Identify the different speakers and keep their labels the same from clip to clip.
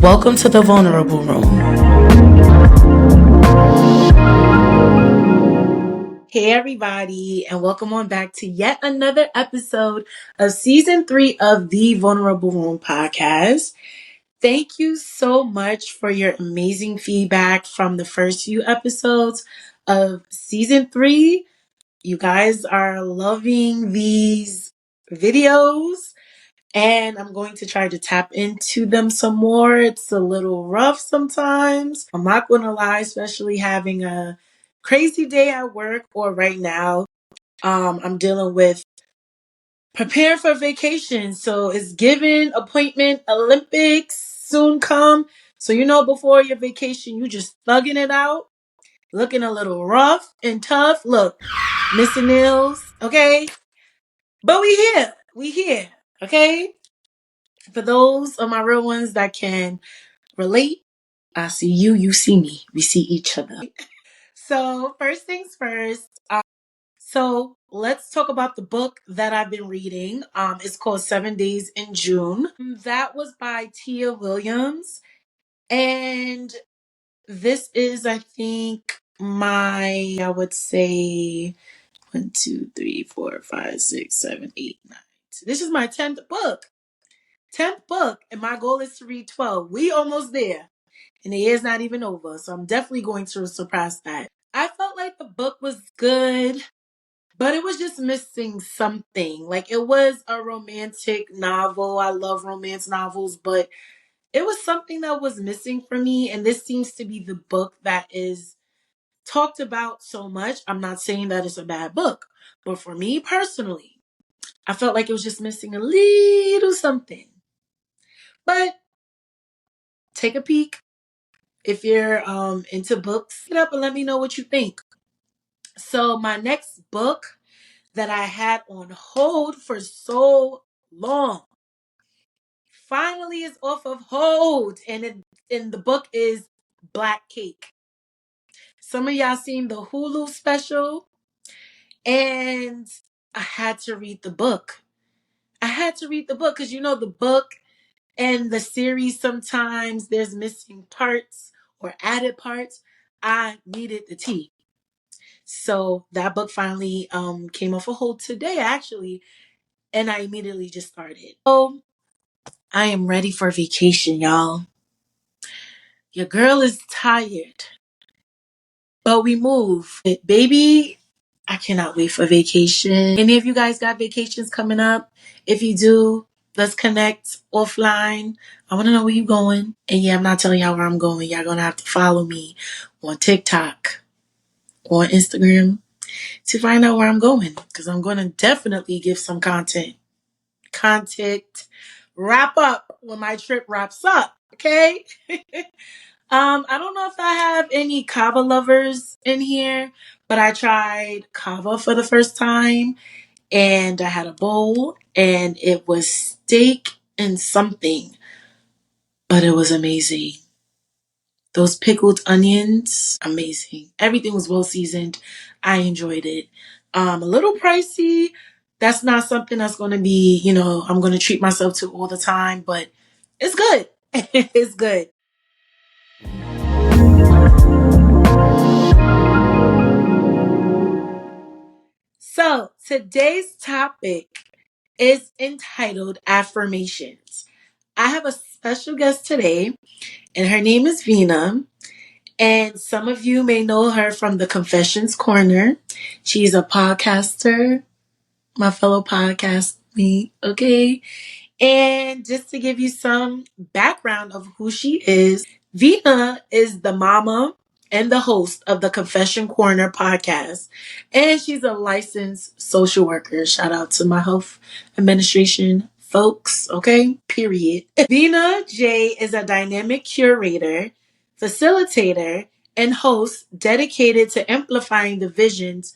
Speaker 1: Welcome to the Vulnerable Room. Hey everybody, and welcome on back to yet another episode of Season 3 of the Vulnerable Room podcast. Thank you so much for your amazing feedback from the first few episodes of Season 3. You guys are loving these videos, and I'm going to try to tap into them some more. It's a little rough sometimes. I'm not going to lie, especially having a crazy day at work or right now. I'm dealing with prepare for vacation. So it's given appointment Olympics soon come. So before your vacation, you just thugging it out, looking a little rough and tough. Look, missing nails, okay? But we here, okay? For those of my real ones that can relate, I see you, you see me. We see each other. So first things first. So let's talk about the book that I've been reading. It's called 7 Days in June. That was by Tia Williams. And this is, I think, I would say 1, 2, 3, 4, 5, 6, 7, 8, 9. This is my 10th book. 10th book, and my goal is to read 12. We almost there. And the year's not even over. So I'm definitely going to surpass that. I felt like the book was good, but it was just missing something. Like, it was a romantic novel. I love romance novels, but it was something that was missing for me. And this seems to be the book that is talked about so much. I'm not saying that it's a bad book, but for me personally, I felt like it was just missing a little something. But take a peek. If you're into books, get up and let me know what you think. So my next book that I had on hold for so long finally is off of hold, and the book is Black Cake. Some of y'all seen the Hulu special, and I had to read the book. I had to read the book because the book and the series, sometimes there's missing parts or added parts. I needed the tea. So that book finally came off a hold today, actually, and I immediately just started. So I am ready for vacation, y'all. Your girl is tired, but we move. Baby, I cannot wait for vacation. Any of you guys got vacations coming up? If you do, let's connect offline. I want to know where you're going. And yeah, I'm not telling y'all where I'm going. Y'all going to have to follow me on TikTok or Instagram to find out where I'm going, because I'm going to definitely give some content wrap up when my trip wraps up. Okay. I don't know if I have any kava lovers in here, but I tried kava for the first time, and I had a bowl, and it was steak and something, but it was amazing. Those pickled onions, amazing. Everything was well seasoned. I enjoyed it. A little pricey. That's not something that's going to be, I'm going to treat myself to all the time, but it's good. It's good. So today's topic is entitled Affirmations. I have a special guest today, and her name is Vena. And some of you may know her from the Konfession Korner. She's a podcaster, my fellow podcast me, okay? And just to give you some background of who she is, Vena is the mama and the host of the Konfession Korner Podcast. And she's a licensed social worker. Shout out to my health administration folks, okay? Period. Vena J is a dynamic curator, facilitator, and host dedicated to amplifying the visions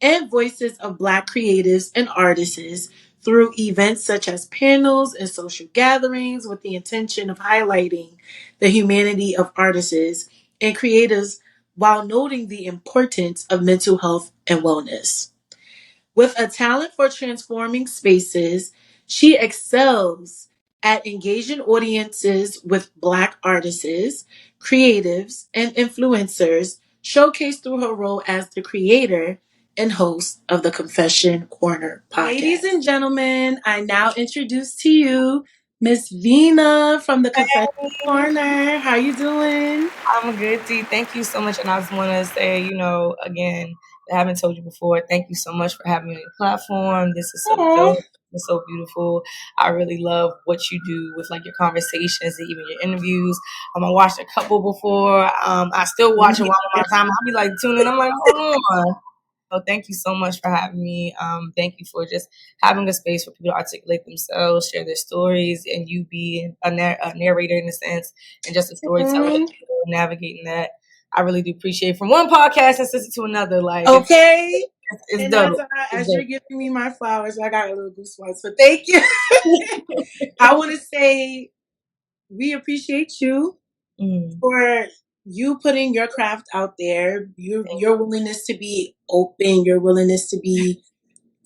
Speaker 1: and voices of Black creatives and artists through events such as panels and social gatherings, with the intention of highlighting the humanity of artists and creatives while noting the importance of mental health and wellness. With a talent for transforming spaces, she excels at engaging audiences with Black artists, creatives, and influencers, showcased through her role as the creator and host of the Konfession Korner Podcast. Ladies and gentlemen, I now introduce to you Miss Vena from the Konfession Korner. How you doing?
Speaker 2: I'm good, T. Thank you so much. And I just want to say, again, I haven't told you before, thank you so much for having me on your platform. This is so dope. It's so beautiful. I really love what you do with like your conversations and even your interviews. I watched a couple before. I still watch it while I'm on my time. I'll be like tuning. I'm like, hold on. So thank you so much for having me. Thank you for just having a space for people to articulate themselves, share their stories, and you being a narrator in a sense, and just a storyteller, navigating that. I really do appreciate from one podcast and sister to another. Like,
Speaker 1: okay,
Speaker 2: it's dope.
Speaker 1: As you're giving me my flowers, I got a little goosebumps. But thank you. I want to say we appreciate you for you putting your craft out there, your willingness to be open, your willingness to be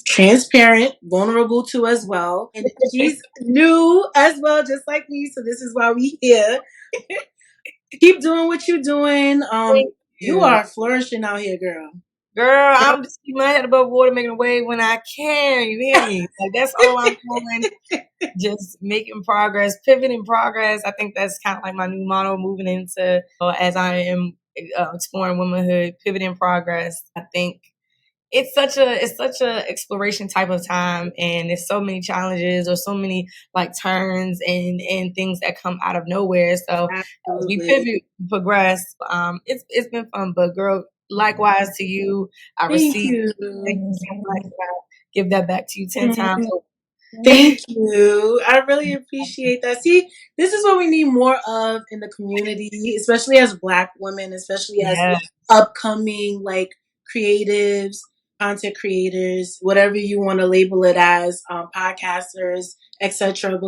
Speaker 1: transparent, vulnerable to as well. And she's new as well, just like me. So this is why we here. Keep doing what you're doing. You are flourishing out here, girl.
Speaker 2: Girl, I'm just keeping my head above water, making a wave when I can. You hear me? Like that's all I'm doing. Just making progress, pivoting progress. I think that's kind of like my new motto moving into as I am exploring womanhood, pivoting progress. I think it's such a exploration type of time, and there's so many challenges or so many like turns and things that come out of nowhere. So as we pivot, progress. It's been fun, but girl, likewise to you. I receive. Thank you so much. Give that back to you 10 times.
Speaker 1: Thank you. I really appreciate that. See, this is what we need more of in the community, especially as Black women, especially as upcoming like creatives, content creators, whatever you want to label it as, podcasters, etc.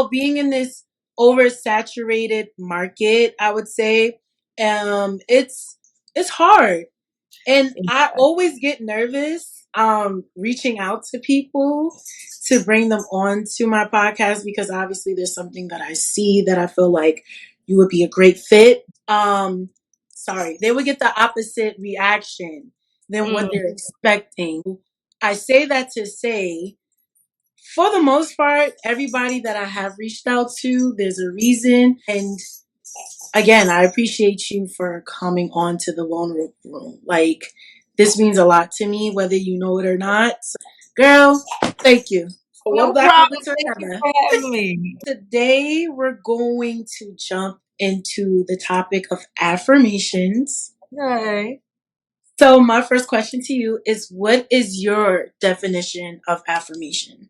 Speaker 1: Being in this oversaturated market, I would say, it's hard. And I always get nervous reaching out to people to bring them on to my podcast because obviously there's something that I see that I feel like you would be a great fit. They would get the opposite reaction than what they're expecting. I say that to say, for the most part, everybody that I have reached out to, there's a reason. And again, I appreciate you for coming on to the vulnerable room. Like, this means a lot to me, whether you know it or not. So, girl, thank you.
Speaker 2: No problem. Thank you for having me.
Speaker 1: Today, we're going to jump into the topic of affirmations.
Speaker 2: Okay.
Speaker 1: So, my first question to you is, what is your definition of affirmation?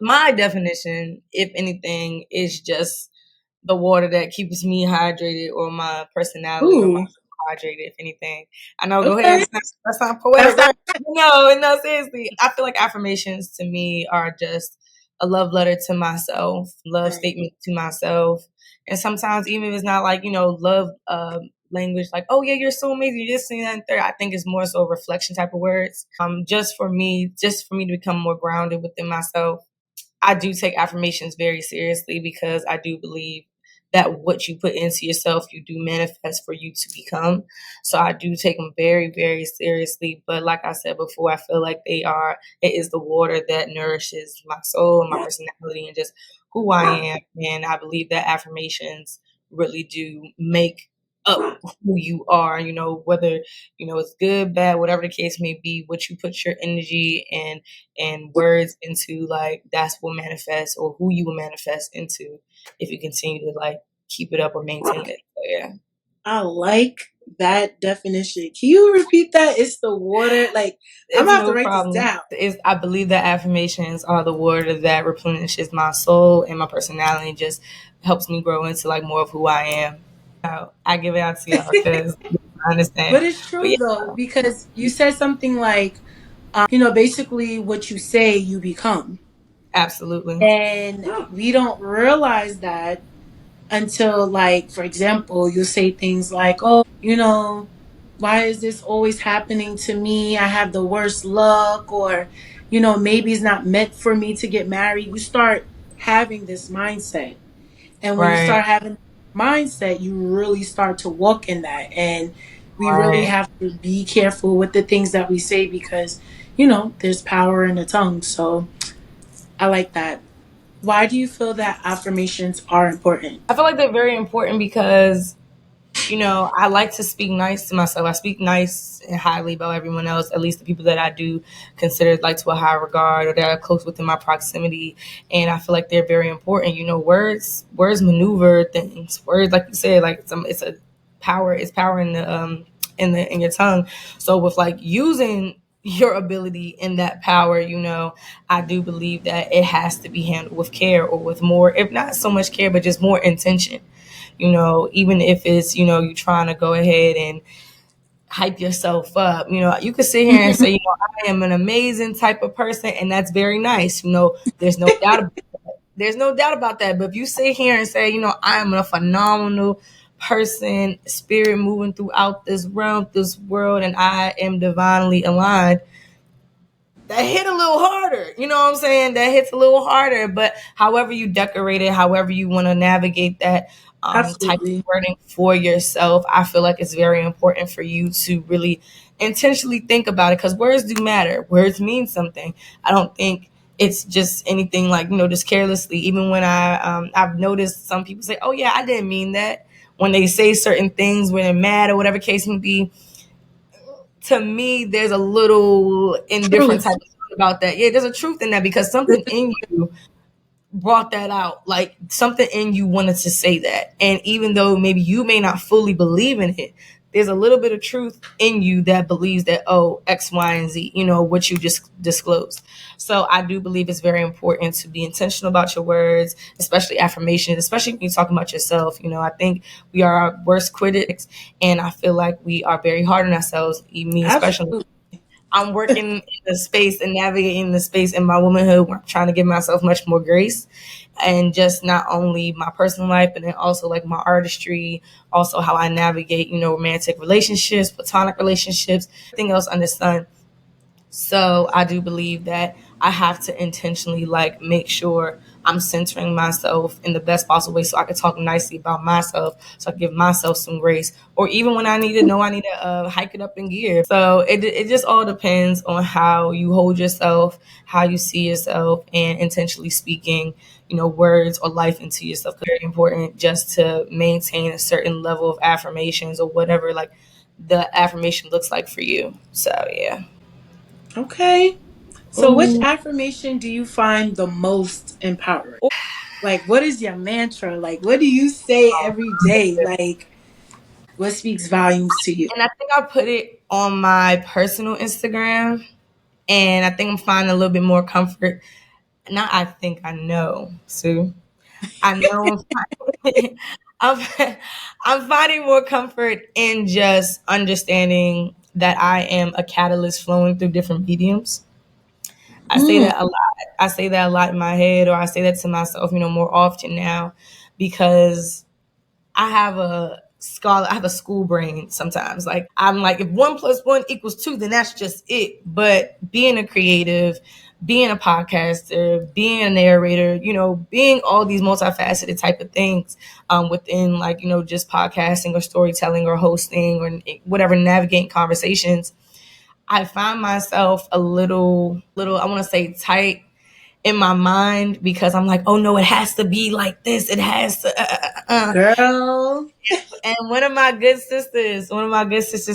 Speaker 2: My definition, if anything, is just the water that keeps me hydrated, or my personality, or my hydrated, if anything. I know, go ahead. That's not poetic. No, seriously. I feel like affirmations to me are just a love letter to myself, love statement to myself. And sometimes even if it's not like, love language, like, oh yeah, you're so amazing, you're just saying that and third. I think it's more so a reflection type of words. Just for me to become more grounded within myself. I do take affirmations very seriously because I do believe that what you put into yourself, you do manifest for you to become. So I do take them very, very seriously. But like I said before, I feel like it is the water that nourishes my soul and my personality and just who I am. And I believe that affirmations really do make up who you are, whether, it's good, bad, whatever the case may be, what you put your energy and words into, like, that's what manifests, or who you will manifest into if you continue to, like, keep it up or maintain it. So, yeah.
Speaker 1: I like that definition. Can you repeat that? It's the water. Like, I'm going to have to write this down.
Speaker 2: I believe that affirmations are the water that replenishes my soul and my personality and just helps me grow into, like, more of who I am. I give it out to y'all because I understand.
Speaker 1: But it's true, though, because you said something like, basically what you say, you become.
Speaker 2: Absolutely.
Speaker 1: And we don't realize that until, like, for example, you'll say things like, oh, why is this always happening to me? I have the worst luck, or, maybe it's not meant for me to get married. You start having this mindset. And when you
Speaker 2: Right.
Speaker 1: start having mindset, you really start to walk in that. And we really
Speaker 2: Right.
Speaker 1: have to be careful with the things that we say because, you know, there's power in the tongue. So I like that. Why do you feel that affirmations are important?
Speaker 2: I feel like they're very important because, you know, I like to speak nice to myself. I speak nice and highly about everyone else, at least the people that I do consider like to a high regard or that are close within my proximity. And I feel like they're very important. You know, words maneuver things. Words, like you said, like it's a power. It's power in your tongue. So with like using your ability in that power, you know, I do believe that it has to be handled with care or with more, if not so much care, but just more intention. You know, even if it's, you know, you trying to go ahead and hype yourself up, you know, you could sit here and say, you know, I am an amazing type of person, and that's very nice. You know, there's no doubt about that. But if you sit here and say, you know, I am a phenomenal person, spirit moving throughout this realm, this world, and I am divinely aligned, that hit a little harder. You know what I'm saying? That hits a little harder. But however you decorate it, however you want to navigate that type of
Speaker 1: Absolutely.
Speaker 2: wording for yourself, I feel like it's very important for you to really intentionally think about it, because words do matter. Words mean something. I don't think it's just anything like, you know, just carelessly. Even when I've noticed some people say, "Oh yeah, I didn't mean that," when they say certain things when they're mad or whatever case may be. To me, there's a little indifferent
Speaker 1: Truth.
Speaker 2: type of about that. Yeah, there's a truth in that, because something in you brought that out. Like something in you wanted to say that. And even though maybe you may not fully believe in it, there's a little bit of truth in you that believes that, oh, X, Y, and Z, you know, what you just disclosed. So I do believe it's very important to be intentional about your words, especially affirmations, especially when you're talking about yourself. You know, I think we are our worst critics, and I feel like we are very hard on ourselves, me especially.
Speaker 1: Absolutely.
Speaker 2: I'm working in the space and navigating the space in my womanhood where I'm trying to give myself much more grace, and just not only my personal life, but then also like my artistry, also how I navigate, you know, romantic relationships, platonic relationships, everything else under the sun. So I do believe that I have to intentionally like make sure I'm centering myself in the best possible way so I can talk nicely about myself, so I can give myself some grace. Or even when I need to know I need to hike it up in gear. So it just all depends on how you hold yourself, how you see yourself, and intentionally speaking, you know, words or life into yourself. Very important just to maintain a certain level of affirmations or whatever like the affirmation looks like for you. So yeah.
Speaker 1: Okay. So, which
Speaker 2: Mhm.
Speaker 1: affirmation do you find the most empowering? Like, what is your mantra? Like, what do you say every day? Like, what speaks volumes to you?
Speaker 2: And I think I put it on my personal Instagram, and I think I'm finding a little bit more comfort. Not I think I know, Sue. I know I'm, I'm finding more comfort in just understanding that I am a catalyst flowing through different mediums. I say
Speaker 1: Mm,
Speaker 2: that a lot. I say that a lot in my head, or I say that to myself, you know, more often now, because I have a school brain sometimes. Like I'm like, if 1 + 1 = 2, then that's just it. But being a creative, being a podcaster, being a narrator, you know, being all these multifaceted type of things within like, you know, just podcasting or storytelling or hosting or whatever, navigating conversations, I find myself a little, I want to say tight in my mind, because I'm like, oh no, it has to be like this. It has to.
Speaker 1: girl.
Speaker 2: And one of my good sisters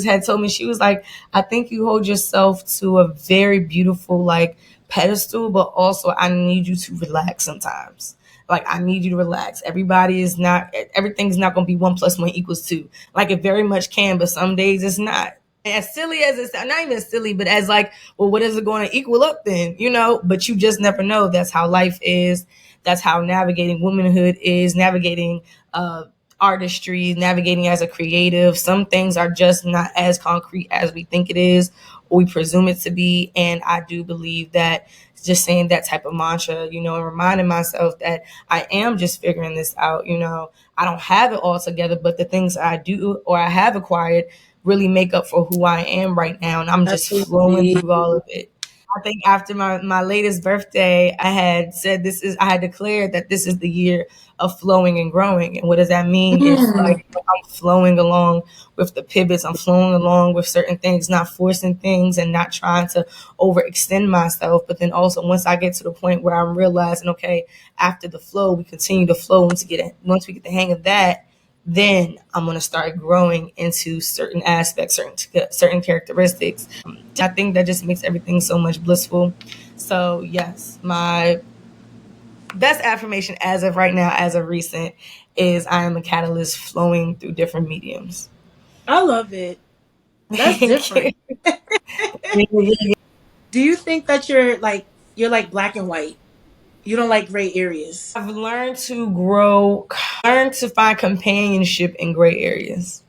Speaker 2: had told me, she was like, I think you hold yourself to a very beautiful like pedestal, but also I need you to relax sometimes. Like I need you to relax. Everything's not gonna be 1 + 1 = 2. Like it very much can, but some days it's not. As silly as it's not even silly, but as like, well, what is it going to equal up then? You know, but you just never know. That's how life is. That's how navigating womanhood is, navigating uh artistry, navigating as a creative. Some things are just not as concrete as we think it is or we presume it to be. And I do believe that just saying that type of mantra, you know, and reminding myself that I am just figuring this out, you know, I don't have it all together, but the things I do or I have acquired really make up for who I am right now. And I'm just flowing
Speaker 1: Absolutely.
Speaker 2: through all of it. I think after my latest birthday, I had declared that this is the year of flowing and growing. And what does that mean? It's
Speaker 1: Mm,
Speaker 2: like I'm flowing along with the pivots. I'm flowing along with certain things, not forcing things and not trying to overextend myself. But then also once I get to the point where I'm realizing, okay, after the flow, we continue to flow. Once we get the hang of that, then I'm going to start growing into certain aspects, certain characteristics. I think that just makes everything so much blissful. So yes, my best affirmation as of right now, as of recent, is I am a catalyst flowing through different mediums.
Speaker 1: I love it. That's
Speaker 2: Thank
Speaker 1: different.
Speaker 2: you. Yeah.
Speaker 1: Do you think that you're like black and white? You don't like gray areas?
Speaker 2: I've learned to grow, learn to find companionship in gray areas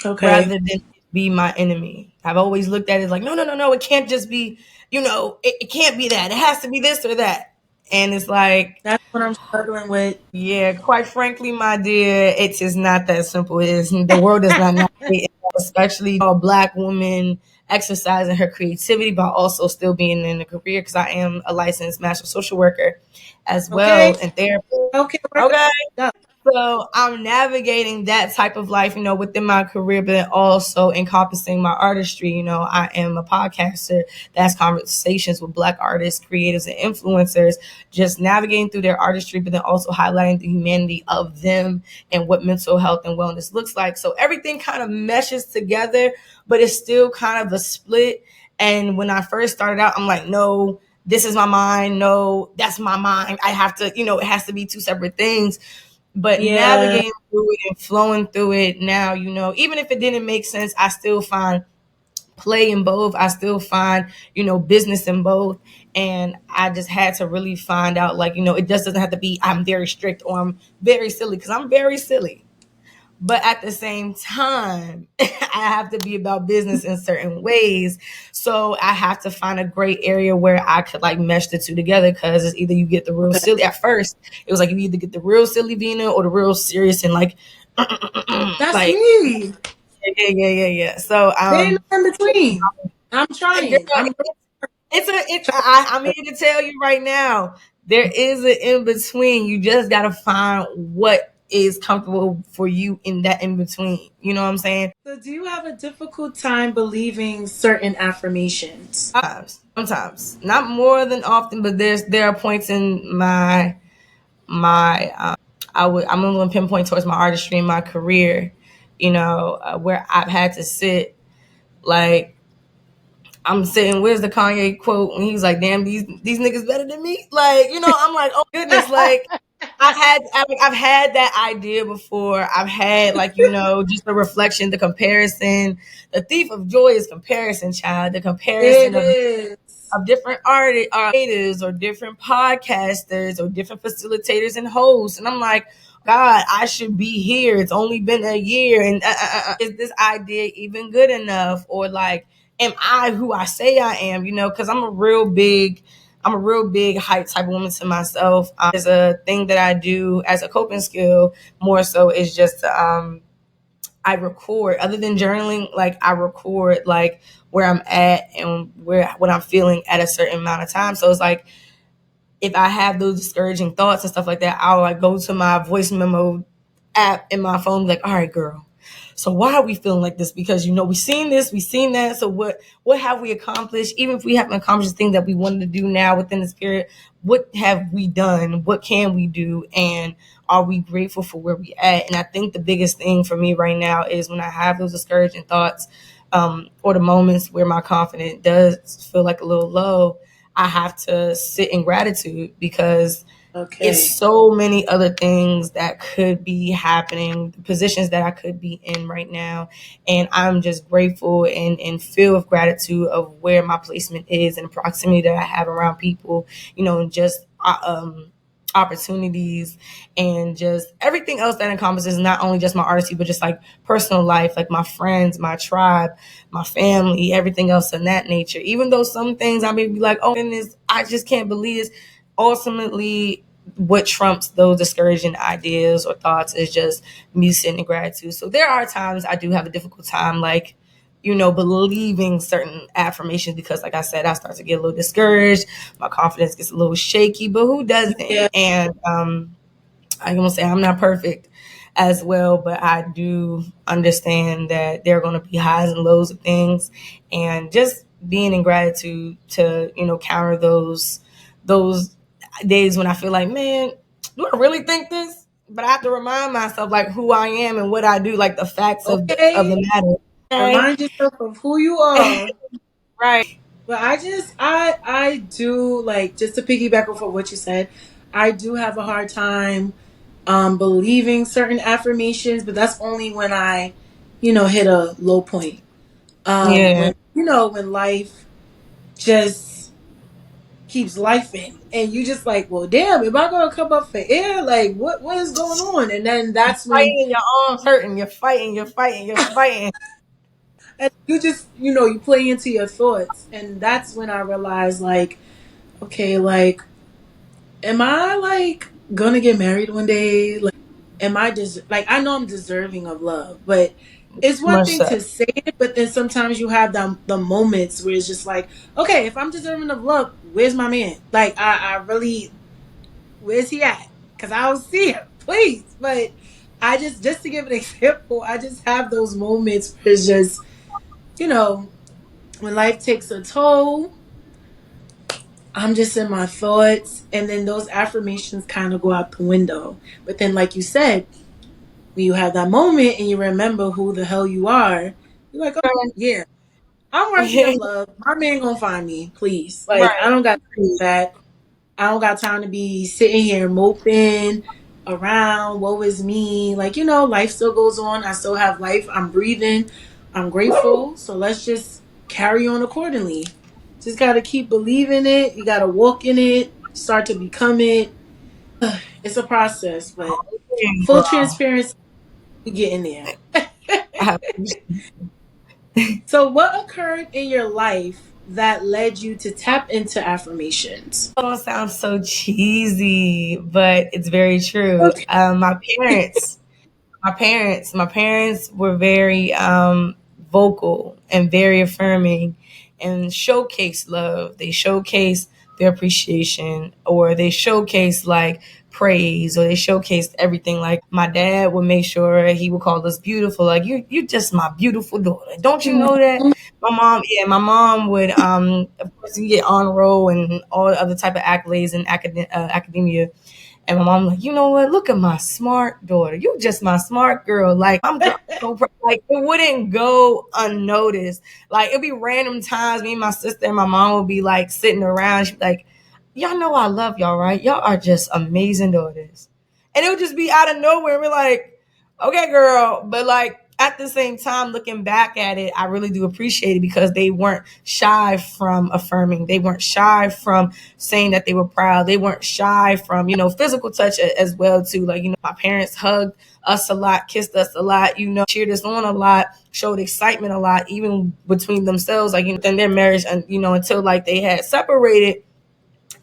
Speaker 1: Okay.
Speaker 2: rather than be my enemy. I've always looked at it like, no, no, no, no, it can't just be, it can't be that. It has to be this or that. And it's like,
Speaker 1: That's what I'm struggling with.
Speaker 2: yeah, quite frankly, my dear, it is not that simple. It is the world is not navigate, especially a black woman exercising her creativity, but also still being in a career because I am a licensed master social worker as
Speaker 1: Okay.
Speaker 2: well and therapist.
Speaker 1: Okay. Work
Speaker 2: Okay.
Speaker 1: it up.
Speaker 2: So I'm navigating that type of life, within my career, but then also encompassing my artistry. I am a podcaster that has conversations with Black artists, creatives, and influencers, just navigating through their artistry, but then also highlighting the humanity of them and what mental health and wellness looks like. So everything kind of meshes together, but it's still kind of a split. And when I first started out, I'm like, no, this is my mind. No, that's my mind. I have to, it has to be two separate things. But
Speaker 1: Yeah.
Speaker 2: navigating through it and flowing through it now, even if it didn't make sense, I still find play in both. I still find, business in both. And I just had to really find out, like, it just doesn't have to be I'm very strict or I'm very silly, because I'm very silly. But at the same time, I have to be about business in certain ways. So I have to find a great area where I could like mesh the two together, because it's either you get the real silly. At first, it was like you either get the real silly Vena or the real serious and like,
Speaker 1: That's
Speaker 2: like,
Speaker 1: me.
Speaker 2: yeah. So,
Speaker 1: There ain't no in between. I'm
Speaker 2: girl,
Speaker 1: trying. I'm
Speaker 2: I'm here to tell you right now, there is an in between. You just got to find what is comfortable for you in that in between. You know what I'm saying?
Speaker 1: So, do you have a difficult time believing certain affirmations?
Speaker 2: Sometimes, not more than often, but there are points in my I'm going to pinpoint towards my artistry and my career, where I've had to sit like I'm sitting. Where's the Kanye quote when he's like, "Damn, these niggas better than me." Like, I'm like, oh goodness, like. I've had that idea before. I've had like, just the reflection, the comparison. The thief of joy is comparison, child. The
Speaker 1: It
Speaker 2: comparison
Speaker 1: is.
Speaker 2: of different artists or different podcasters or different facilitators and hosts. And I'm like, God, I should be here. It's only been a year. And is this idea even good enough? Or like, am I who I say I am? Because I'm a real big hype type of woman to myself. There's a thing that I do as a coping skill more so is just I record, other than journaling, like I record like where I'm at and what I'm feeling at a certain amount of time. So it's like if I have those discouraging thoughts and stuff like that, I'll like go to my voice memo app in my phone, like, all right, girl. So why are we feeling like this? Because we've seen this, we've seen that. So what have we accomplished? Even if we haven't accomplished the thing that we wanted to do now within this period, what have we done? What can we do? And are we grateful for where we at? And I think the biggest thing for me right now is when I have those discouraging thoughts, or the moments where my confidence does feel like a little low, I have to sit in gratitude, because it's
Speaker 1: Okay.
Speaker 2: so many other things that could be happening, the positions that I could be in right now. And I'm just grateful and filled with gratitude of where my placement is and the proximity that I have around people, and just opportunities and just everything else that encompasses not only just my artistry, but just like personal life, like my friends, my tribe, my family, everything else in that nature. Even though some things I may be like, oh goodness, I just can't believe this. Ultimately, what trumps those discouraging ideas or thoughts is just me sitting in gratitude. So there are times I do have a difficult time, like, believing certain affirmations because, like I said, I start to get a little discouraged. My confidence gets a little shaky, but who doesn't?
Speaker 1: Yeah.
Speaker 2: And I'm gonna say I'm not perfect as well, but I do understand that there are going to be highs and lows of things, and just being in gratitude to counter those days when I feel like, man, do I really think this? But I have to remind myself like who I am and what I do, like the facts of
Speaker 1: Okay.
Speaker 2: the matter. Okay.
Speaker 1: Remind yourself of who you are.
Speaker 2: Right.
Speaker 1: But I do, like, just to piggyback off of what you said, I do have a hard time believing certain affirmations, but that's only when I, hit a low point.
Speaker 2: Yeah.
Speaker 1: When life just keeps lifing and you just like, well, damn, am I gonna come up for air? Like, what is going on? And then that's when
Speaker 2: Fighting, your arms hurting. You're fighting. You're fighting. You're fighting.
Speaker 1: and you just, you play into your thoughts, and that's when I realize, like, okay, like, am I like gonna get married one day? Like, am I just like, I know I'm deserving of love, but it's one
Speaker 2: Much
Speaker 1: thing
Speaker 2: so.
Speaker 1: to say it, but then sometimes you have the moments where it's just like, okay, if I'm deserving of love, where's my man? Like, I really, where's he at? Because I don't see him, please. But I just to give an example, I just have those moments where it's just, you know, when life takes a toll, I'm just in my thoughts, and then those affirmations kind of go out the window. But then, like you said, when you have that moment and you remember who the hell you are, you're like, oh, yeah, I'm worthy of love. My man gonna find me, please. Like, I
Speaker 2: Right.
Speaker 1: don't got time for that. I don't got time to be sitting here moping around. Woe is me. Like, life still goes on. I still have life. I'm breathing. I'm grateful. So let's just carry on accordingly. Just got to keep believing it. You got to walk in it, start to become it. It's a process, but full
Speaker 2: Girl.
Speaker 1: transparency, we get in there.
Speaker 2: I
Speaker 1: So, what occurred in your life that led you to tap into affirmations?
Speaker 2: don't sound so cheesy, but it's very true.
Speaker 1: Okay.
Speaker 2: My parents were very vocal and very affirming and showcase love. They showcase their appreciation, or they showcase like praise, or they showcased everything. Like my dad would make sure he would call us beautiful. Like you just my beautiful daughter. Don't you know that? My mom would of course you get honor roll and all other type of accolades in academia. And my mom like, you know what? Look at my smart daughter. You just my smart girl. Like I'm so like it wouldn't go unnoticed. Like it'd be random times. Me and my sister and my mom would be like sitting around. She'd be like, y'all know I love y'all, right? Y'all are just amazing daughters. And it would just be out of nowhere. We're like, okay, girl. But like at the same time, looking back at it, I really do appreciate it because they weren't shy from affirming. They weren't shy from saying that they were proud. They weren't shy from, physical touch as well too. Like, my parents hugged us a lot, kissed us a lot, cheered us on a lot, showed excitement a lot, even between themselves, like, in their marriage and, until like they had separated,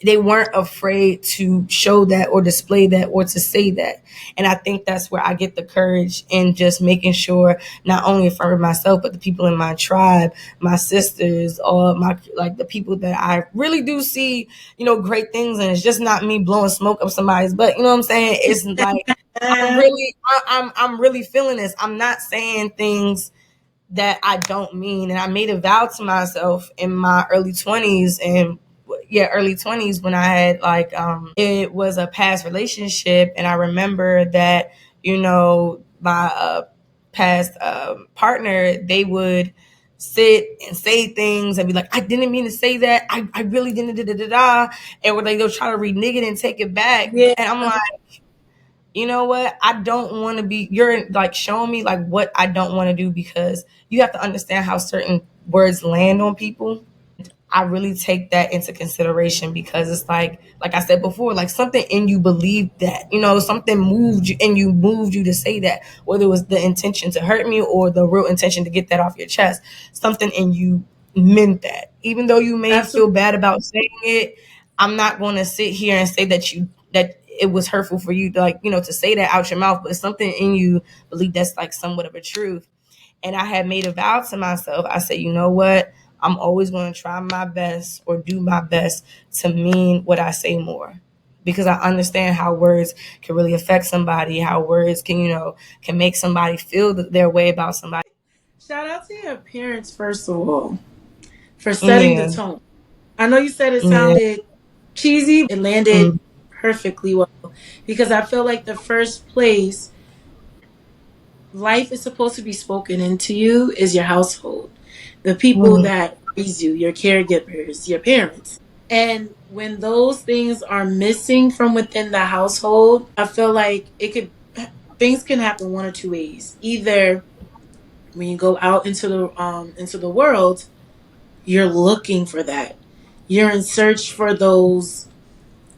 Speaker 2: they weren't afraid to show that or display that or to say that. And I think that's where I get the courage in just making sure not only affirming myself, but the people in my tribe, my sisters, or my, like the people that I really do see, great things. And it's just not me blowing smoke up somebody's butt. You know what I'm saying? It's like, I'm really feeling this. I'm not saying things that I don't mean. And I made a vow to myself in my early 20s when I had like it was a past relationship, and I remember that my past partner, they would sit and say things and be like, I didn't mean to say that, I really didn't da, da, da, da. And like they'll try to renege it and take it back,
Speaker 1: Yeah.
Speaker 2: and I'm like, you know what? I don't want to be, you're like showing me like what I don't want to do, because you have to understand how certain words land on people. I really take that into consideration, because it's like I said before, like something in you believed that, something moved you to say that, whether it was the intention to hurt me or the real intention to get that off your chest. Something in you meant that, even though you may feel
Speaker 1: Absolutely.
Speaker 2: bad about saying it. I'm not going to sit here and say that it was hurtful for you to, like, to say that out your mouth, but something in you believe that's like somewhat of a truth. And I had made a vow to myself. I said, you know what? I'm always going to try my best or do my best to mean what I say more, because I understand how words can really affect somebody, how words can, can make somebody feel their way about somebody.
Speaker 1: Shout out to your parents, first of all, for setting the tone. I know you said it sounded cheesy, but it landed perfectly well, because I feel like the first place life is supposed to be spoken into you is your household, the people that raise you, your caregivers, your parents. And when those things are missing from within the household, I feel like things can happen one or two ways. Either when you go out into the world, you're looking for that. You're in search for those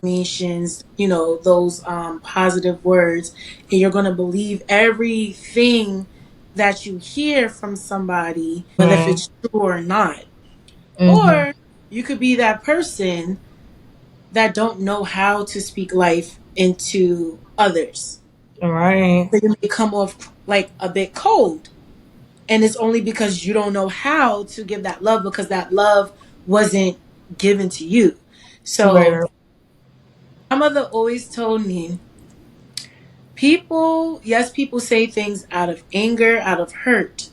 Speaker 1: affirmations, those positive words, and you're going to believe everything that you hear from somebody, whether if it's true or not. Or you could be that person that don't know how to speak life into others.
Speaker 2: Right.
Speaker 1: So you may come off like a bit cold. And it's only because you don't know how to give that love, because that love wasn't given to you. So my mother always told me, people say things out of anger, out of hurt.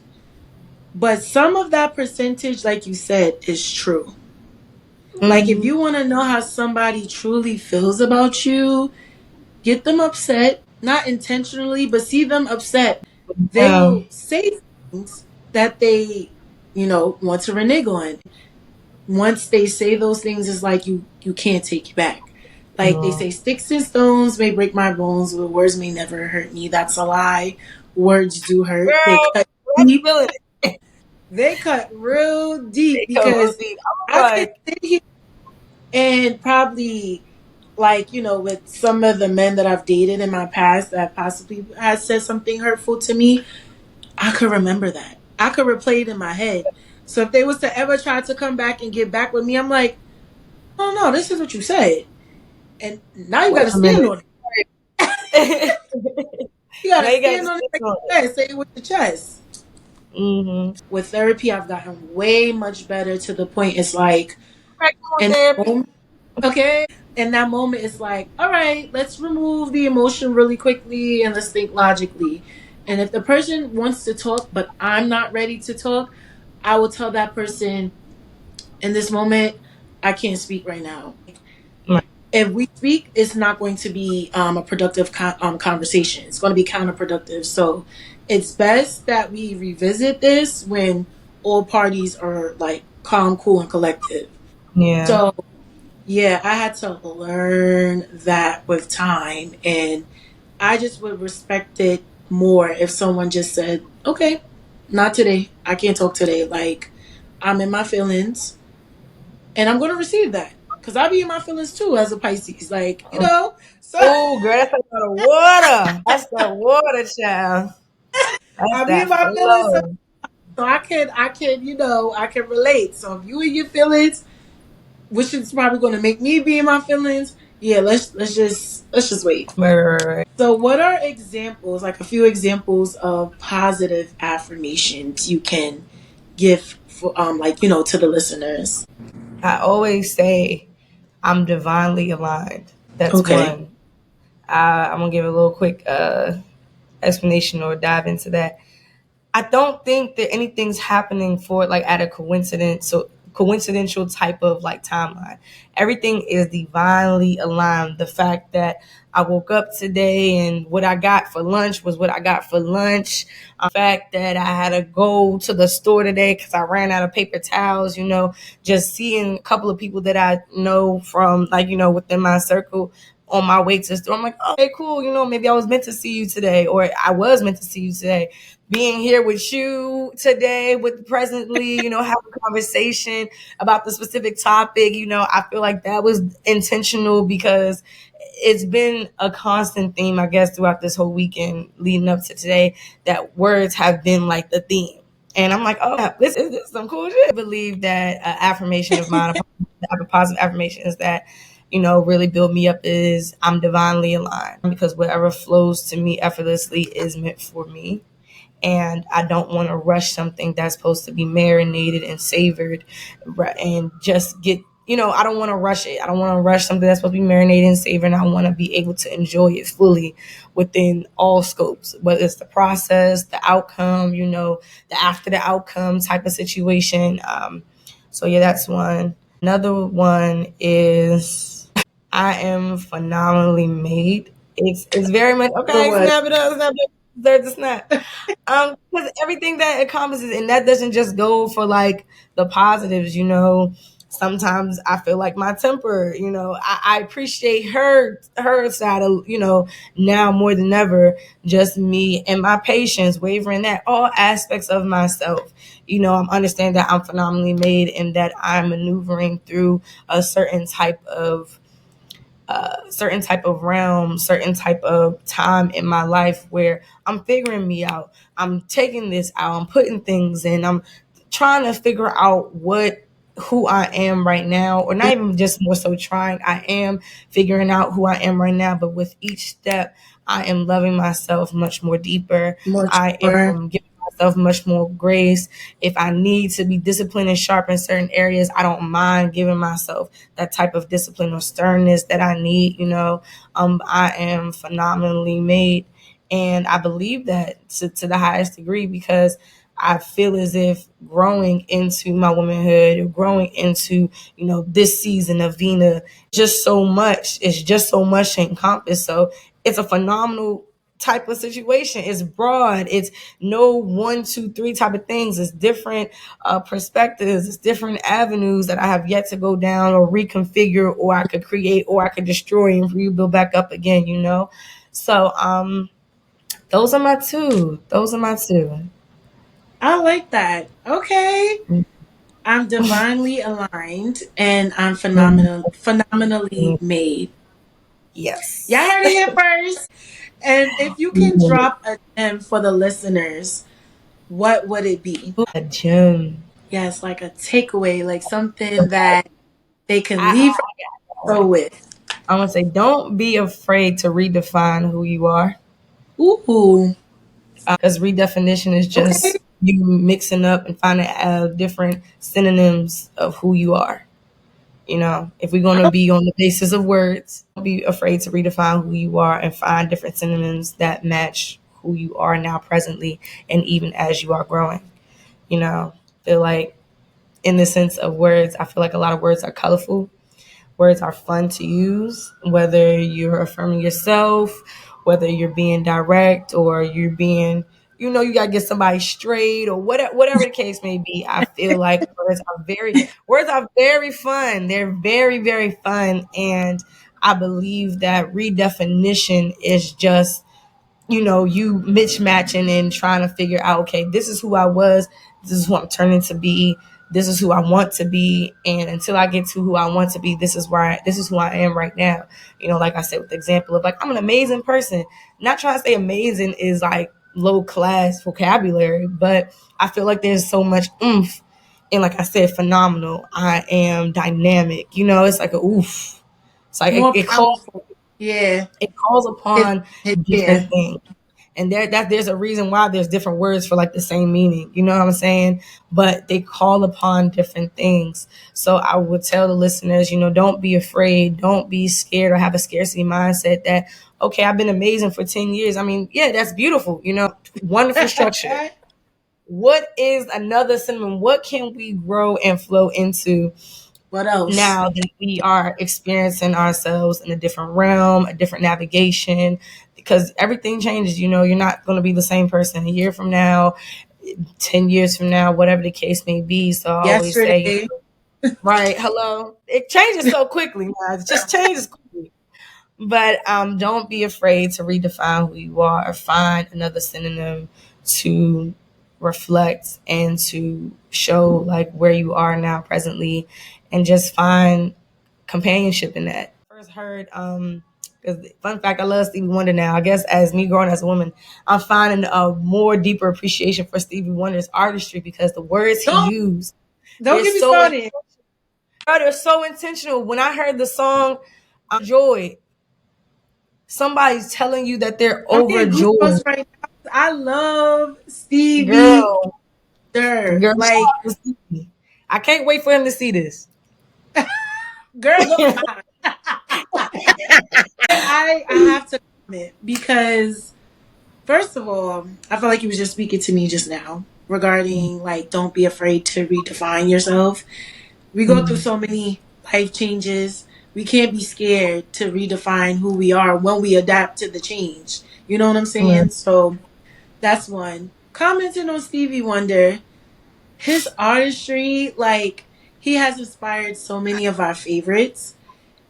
Speaker 1: But some of that percentage, like you said, is true. Like, if you want to know how somebody truly feels about you, get them upset, not intentionally, but see them upset. They will say things that they, want to renege on. Once they say those things, it's like you can't take it back. Like they say, sticks and stones may break my bones, but words may never hurt me. That's a lie. Words do hurt.
Speaker 2: Girl,
Speaker 1: They cut deep. They cut real deep, because I could sit here and probably, with some of the men that I've dated in my past that possibly has said something hurtful to me, I could remember that. I could replay it in my head. So if they was to ever try to come back and get back with me, I'm like, oh no, this is what you said. And now you got to stand on it. You got to stand on it like you said. Say it with the chest. With therapy, I've gotten way much better, to the point it's like, in that moment, it's like, all right, let's remove the emotion really quickly and let's think logically. And if the person wants to talk, but I'm not ready to talk, I will tell that person, in this moment, I can't speak right now. If we speak, it's not going to be a productive conversation. It's going to be counterproductive. So it's best that we revisit this when all parties are like calm, cool, and collective.
Speaker 2: Yeah.
Speaker 1: So yeah, I had to learn that with time, and I just would respect it more if someone just said, okay, not today. I can't talk today. Like, I'm in my feelings, and I'm going to receive that. Because I be in my feelings too as a Pisces. Like, So,
Speaker 2: oh, girl, that's a lot of water. That's that water, child.
Speaker 1: I be in my feelings. So I can, I can relate. So if you in your feelings, which is probably going to make me be in my feelings, yeah, let's just wait.
Speaker 2: Right.
Speaker 1: So what are examples, like a few examples of positive affirmations you can give for, to the listeners?
Speaker 2: I always say I'm divinely aligned. That's one. I'm going to give a little quick explanation or dive into that. I don't think that anything's happening for like at a coincidental type of like timeline. Everything is divinely aligned. The fact that I woke up today and what I got for lunch was what I got for lunch. The fact that I had to go to the store today because I ran out of paper towels, just seeing a couple of people that I know from within my circle on my way to the store. I'm like, oh, okay, cool. Maybe I was meant to see you today, or I was meant to see you today. Being here with you today, presently, having a conversation about the specific topic, I feel like that was intentional, because it's been a constant theme, I guess, throughout this whole weekend leading up to today, that words have been like the theme. And I'm like, oh, this is some cool shit. I believe that affirmation of mine, a positive affirmation, is that, really build me up is I'm divinely aligned, because whatever flows to me effortlessly is meant for me. And I don't want to rush something that's supposed to be marinated and savored and just get, I don't want to rush it. I don't want to rush something that's supposed to be marinated and savored. And I want to be able to enjoy it fully within all scopes, whether it's the process, the outcome, the after the outcome type of situation. So yeah, that's one. Another one is I am phenomenally made. It's very much
Speaker 1: For
Speaker 2: okay.
Speaker 1: what?
Speaker 2: Snap it up, snap it up. There's a snap. Because everything that encompasses, and that doesn't just go for like the positives. Sometimes I feel like my temper. I appreciate her side of now more than ever. Just me and my patience, wavering that all aspects of myself. I'm understanding that I'm phenomenally made and that I'm maneuvering through a certain type of realm, certain type of time in my life where I'm figuring me out. I'm taking this out. I'm putting things in. I'm trying to figure out who I am right now, or not even just more so trying. I am figuring out who I am right now, but with each step, I am loving myself much more deeper.
Speaker 1: Much
Speaker 2: I
Speaker 1: more.
Speaker 2: am giving myself much more grace. If I need to be disciplined and sharp in certain areas, I don't mind giving myself that type of discipline or sternness that I need. I am phenomenally made, and I believe that to the highest degree because I feel as if growing into my womanhood or growing into, this season of Vena, just so much. It's just so much to encompass. So it's a phenomenal type of situation. It's broad. It's no one, two, three type of things. It's different perspectives. It's different avenues that I have yet to go down or reconfigure, or I could create, or I could destroy and rebuild back up again. So those are my two. Those are my two.
Speaker 1: I like that. Okay. I'm divinely aligned and I'm phenomenally made. Y'all
Speaker 2: Yes.
Speaker 1: heard it here first. And if you can drop a gem for the listeners, what would it be?
Speaker 2: A gem.
Speaker 1: Yes, like a takeaway, like something that they can
Speaker 2: I,
Speaker 1: leave so with.
Speaker 2: I want to say, don't be afraid to redefine who you are.
Speaker 1: Ooh.
Speaker 2: Because redefinition is
Speaker 1: Okay.
Speaker 2: just you mixing up and finding different synonyms of who you are. If we're going to be on the basis of words, don't be afraid to redefine who you are and find different synonyms that match who you are now presently and even as you are growing. Feel like in the sense of words, I feel like a lot of words are colorful. Words are fun to use, whether you're affirming yourself, whether you're being direct or you're being, you got to get somebody straight or whatever the case may be. I feel like words are very fun. They're very, very fun. And I believe that redefinition is just you mismatching and trying to figure out, okay, this is who I was, this is who I'm turning to be, this is who I want to be, and until I get to who I want to be, this is who I am right now. Like I said, with the example of like I'm an amazing person. Not trying to say amazing is like low class vocabulary, but I feel like there's so much oomph. And like I said, phenomenal. I am dynamic. It's like a oof. It's like
Speaker 1: More
Speaker 2: it calls
Speaker 1: powerful. Yeah.
Speaker 2: it calls
Speaker 1: It,
Speaker 2: upon
Speaker 1: yeah.
Speaker 2: different things, and there's a reason why there's different words for like the same meaning. You know what I'm saying? But they call upon different things. So I would tell the listeners, don't be afraid, don't be scared or have a scarcity mindset that, okay, I've been amazing for 10 years. I mean, yeah, that's beautiful. Wonderful structure. What is another synonym? What can we grow and flow into
Speaker 1: What else?
Speaker 2: now that we are experiencing ourselves in a different realm, a different navigation? Because everything changes. You're not going to be the same person a year from now, 10 years from now, whatever the case may be. So I always say,
Speaker 1: Yesterday.
Speaker 2: right, hello, it changes so quickly now. It just changes quickly. But don't be afraid to redefine who you are or find another synonym to reflect and to show like where you are now presently, and just find companionship in that. First heard, because fun fact, I love Stevie Wonder now. I guess as me growing as a woman, I'm finding a more deeper appreciation for Stevie Wonder's artistry because the words he
Speaker 1: Don't
Speaker 2: used,
Speaker 1: don't
Speaker 2: they're
Speaker 1: get me
Speaker 2: so
Speaker 1: started.
Speaker 2: they're so intentional. When I heard the song "Joy," somebody's telling you that they're
Speaker 1: I'm getting
Speaker 2: overjoyed.
Speaker 1: goosebumps right now. I love Stevie.
Speaker 2: Girl, girl,
Speaker 1: Like,
Speaker 2: I can't wait for him to see this.
Speaker 1: girl, look, I have to comment because first of all, I feel like he was just speaking to me just now regarding like don't be afraid to redefine yourself. We go through so many life changes. We can't be scared to redefine who we are when we adapt to the change. You know what I'm saying? So that's one. Commenting on Stevie Wonder, his artistry, like he has inspired so many of our favorites.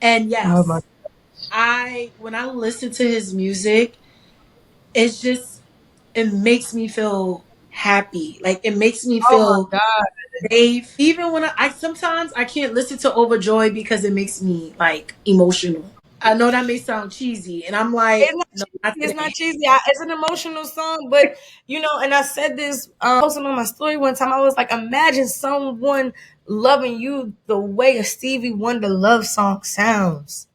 Speaker 1: And
Speaker 2: Oh my,
Speaker 1: yes, I when I listen to his music, it's just it makes me feel happy. Like it makes me
Speaker 2: oh my
Speaker 1: feel
Speaker 2: God.
Speaker 1: safe. Even when I sometimes I can't listen to Overjoy because it makes me like emotional. I know that may sound cheesy, and I'm
Speaker 2: It's
Speaker 1: like,
Speaker 2: not
Speaker 1: no,
Speaker 2: cheesy.
Speaker 1: not
Speaker 2: It's not
Speaker 1: today.
Speaker 2: cheesy. It's an emotional song, but and I said this posting on my story one time. I was like, imagine someone loving you the way a Stevie Wonder love song sounds.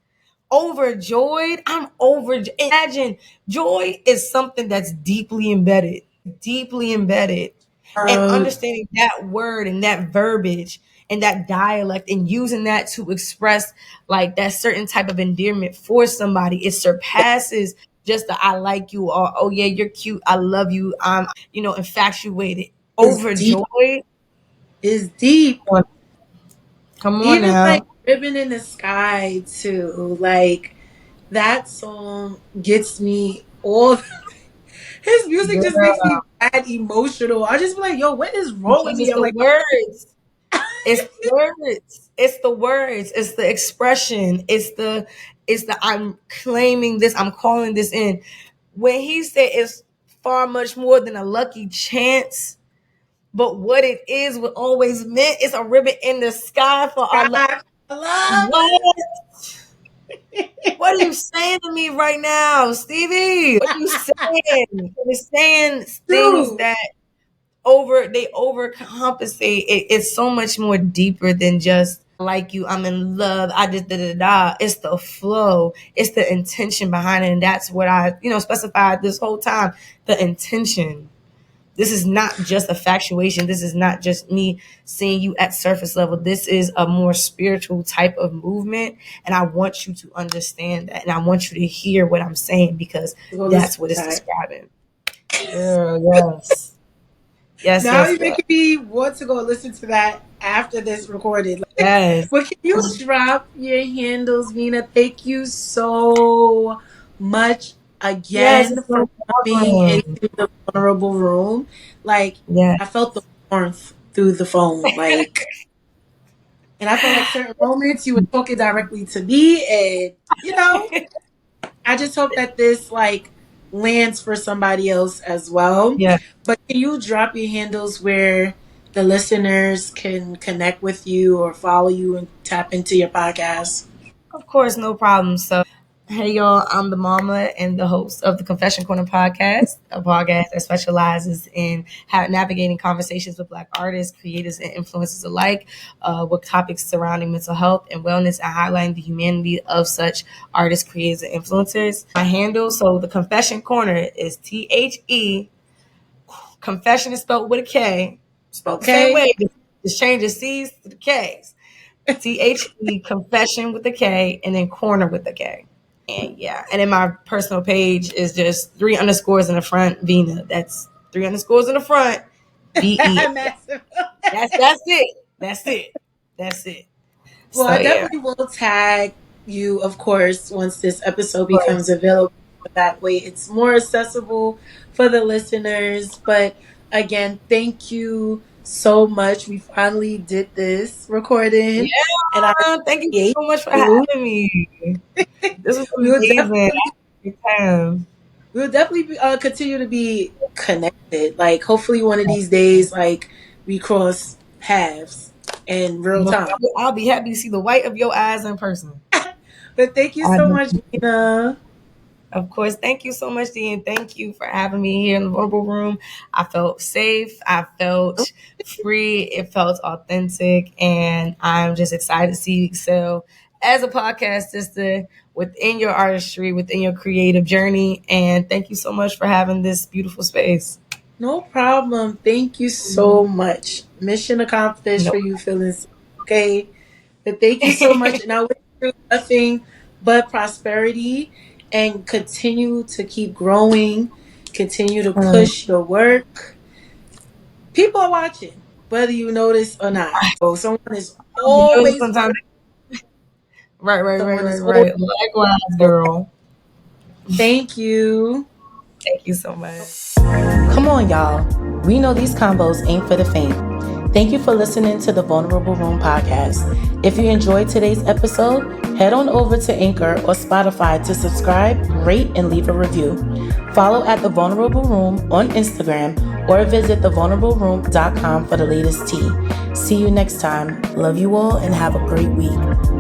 Speaker 2: Overjoyed. I'm overjoyed. Imagine joy is something that's deeply embedded, and
Speaker 1: Um,
Speaker 2: understanding that word and that verbiage and that dialect and using that to express like that certain type of endearment for somebody, it surpasses just the I like you or oh yeah, you're cute, I love you, I'm infatuated.
Speaker 1: is deep.
Speaker 2: Overjoyed.
Speaker 1: Is deep.
Speaker 2: Come on
Speaker 1: Even like
Speaker 2: now.
Speaker 1: Ribbon in the Sky too. Like that song gets me all. His music just makes
Speaker 2: Girl,
Speaker 1: me bad emotional. I just be like, yo, what is wrong with
Speaker 2: because
Speaker 1: me?
Speaker 2: it's
Speaker 1: I'm
Speaker 2: the
Speaker 1: like,
Speaker 2: words. It's the words. It's the words. It's the expression. It's the I'm claiming this. I'm calling this in. When he said it's far much more than a lucky chance, but what it is, what always meant, it's a ribbon in the sky for our love.
Speaker 1: God, I love.
Speaker 2: What? What are you saying to me right now, Stevie? What are you saying? You're saying things
Speaker 1: True.
Speaker 2: that they overcompensate. It's so much more deeper than just I like you, I'm in love, I just da da da. It's the flow, it's the intention behind it, and that's what I specified this whole time. The intention. This is not just a factuation. This is not just me seeing you at surface level. This is a more spiritual type of movement, and I want you to understand that, and I want you to hear what I'm saying because
Speaker 1: Go listen
Speaker 2: that's what
Speaker 1: to
Speaker 2: it's
Speaker 1: that.
Speaker 2: describing. Girl, yes. Yes,
Speaker 1: Now
Speaker 2: yes,
Speaker 1: you're
Speaker 2: yes.
Speaker 1: making me want to go listen to that after this recorded.
Speaker 2: Yes.
Speaker 1: But can you drop your handles, Vena? Thank you so much
Speaker 2: Yes,
Speaker 1: again
Speaker 2: it's
Speaker 1: for
Speaker 2: no
Speaker 1: coming
Speaker 2: problem.
Speaker 1: into the vulnerable room. Like
Speaker 2: Yeah.
Speaker 1: I felt the warmth through the phone. Like and I felt like certain moments you were talking directly to me and I just hope that this like lands for somebody else as well.
Speaker 2: Yeah.
Speaker 1: But can you drop your handles where the listeners can connect with you or follow you and tap into your podcast?
Speaker 2: Of course, no problem. So, hey, y'all, I'm the mama and the host of the Confession Korner Podcast, a podcast that specializes in navigating conversations with Black artists, creators, and influencers alike with topics surrounding mental health and wellness and highlighting the humanity of such artists, creators, and influencers. My handle, so the Confession Korner is THE. Confession is spelled with a K, spelled the same
Speaker 1: Okay.
Speaker 2: way. Just change the C's to the K's. THE confession with a K and then corner with a K. And yeah. And then my personal page is just 3 underscores in the front, Vena. That's 3 underscores in the front. VE.
Speaker 1: Massive.
Speaker 2: That's it. That's it. That's it.
Speaker 1: Well,
Speaker 2: So
Speaker 1: I
Speaker 2: yeah.
Speaker 1: definitely will tag you, of course, once this episode
Speaker 2: Of
Speaker 1: becomes
Speaker 2: course.
Speaker 1: available. That way it's more accessible for the listeners. But again, thank you so much. We finally did this recording and I
Speaker 2: Yeah. Thank you
Speaker 1: appreciate
Speaker 2: so much for
Speaker 1: you.
Speaker 2: having me. This was
Speaker 1: We will
Speaker 2: amazing.
Speaker 1: definitely
Speaker 2: Good time.
Speaker 1: we'll definitely continue to be connected. Like hopefully one of these days, like we cross paths in real time.
Speaker 2: I'll be happy to see the white of your eyes in person.
Speaker 1: But thank you
Speaker 2: I
Speaker 1: so much,
Speaker 2: know.
Speaker 1: Vina.
Speaker 2: Of course. Thank you so much, Dean. Thank you for having me here in the vulnerable room. I felt safe. I felt free. It felt authentic. And I'm just excited to see you excel as a podcast sister within your artistry, within your creative journey. And thank you so much for having this beautiful space.
Speaker 1: No problem. Thank you so much. Mission accomplished for you feeling so okay. But thank you so much. And I wish you nothing but prosperity and continue to keep growing, continue to push your work. People are watching, whether you notice or not. So someone is always
Speaker 2: Sometimes. Right.
Speaker 1: always.
Speaker 2: Likewise, girl.
Speaker 1: Thank you.
Speaker 2: Thank you so much.
Speaker 1: Come on, y'all. We know these combos ain't for the faint. Thank you for listening to the Vulnerable Room podcast. If you enjoyed today's episode, head on over to Anchor or Spotify to subscribe, rate, and leave a review. Follow at The Vulnerable Room on Instagram or visit thevulnerableroom.com for the latest tea. See you next time. Love you all and have a great week.